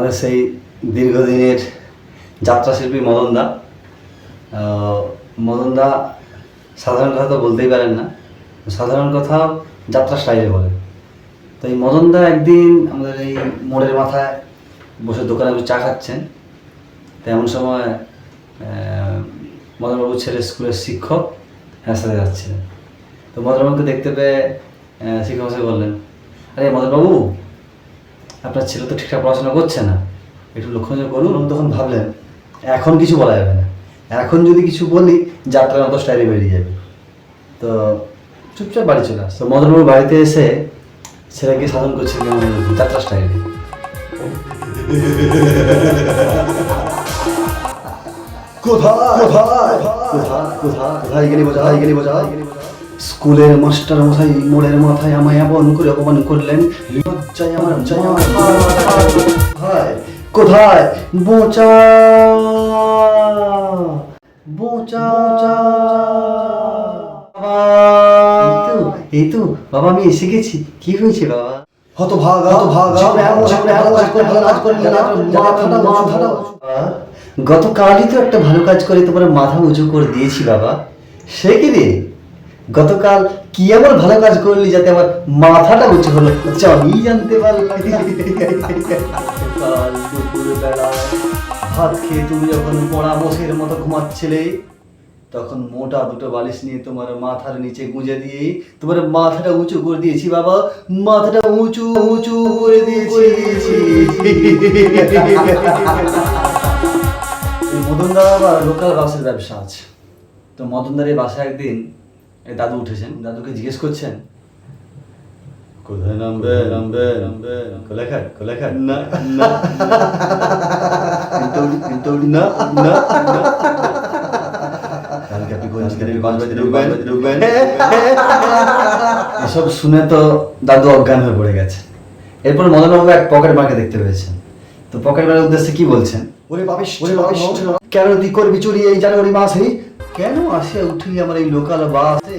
আমাদের সেই দীর্ঘদিনের যাত্রাশিল্পী মদনদা। মদনদা সাধারণ কথা তো বলতেই পারেন না, সাধারণ কথা যাত্রা স্টাইলে বলেন। তো এই মদনদা একদিন আমাদের এই মোড়ের মাথায় বসে দোকানে বসে চা খাচ্ছেন। তো এমন সময় মদনবাবুর ছেলে স্কুলের শিক্ষক সাথে যাচ্ছিলেন। তো মদনবাবুকে দেখতে পেয়ে শিক্ষক মশাই বললেন, আরে মদনবাবু, আপনার ছেলে তো ঠিকঠাক পড়াশোনা করছে না, একটু লক্ষ্য নজর করুন। তখন ভাবলেন এখন কিছু বলা যাবে না, এখন যদি কিছু বলি যাত্রার মতো স্টাইলে বেরিয়ে যাবে। তো চুপচাপ বাড়ি চলে আসতো। মদনবাবুর বাড়িতে এসে ছেলেকে শাসন করছে যাত্রা স্টাইলে। স্কুলের মাস্টার মশাই মোড়ের মাথায় আমায় এমন করে অপমান করলেন, লজ্জায় আমার কোথায় বোচা বোচা। এই তো বাবা, আমি এসে গেছি। কি হয়েছে বাবা? গতকালই তো একটা ভালো কাজ করে তোমার মাথা উঁচু করে দিয়েছি বাবা। সে কি রে? গতকাল কি এমন ভালো কাজ করলি যাতে আমার মাথাটা উঁচু হলো, আমি জানতে পারলাম। কাল দুপুরবেলা ভাত খেয়ে তুমি যখন পোড়া মোষের মতো ঘুমাচ্ছিলে, তখন মোটা দুটো বালিশ নিয়ে তোমার মাথার নিচে গুঁজে দিয়ে তোমার মাথাটা উঁচু করে দিয়েছি বাবা। মাথাটা উঁচু উঁচু করে দিয়েছি। মদনদার আবার লোকাল বাসের ব্যবসা আছে। তো মদনদার এই বাসায় একদিন দাদু উঠেছেন। দাদুকে জিজ্ঞেস করছেন, কোথায় নামবে নামবে নামবে কোলাঘাট কোলাঘাট? না না কিন্তু না না। এসব শুনে তো দাদু অজ্ঞান হয়ে পড়ে গেছে। এরপর মদনবাবু এক পকেট মারকে দেখতে পেয়েছেন। তো পকেট মারের উদ্দেশ্যে কি বলছেন, ওরে বাবিশ কেন তুই করবি চুরি এই জানুয়ারি মাসে? কেন আসে উঠলি আমার এই লোকাল বাসে?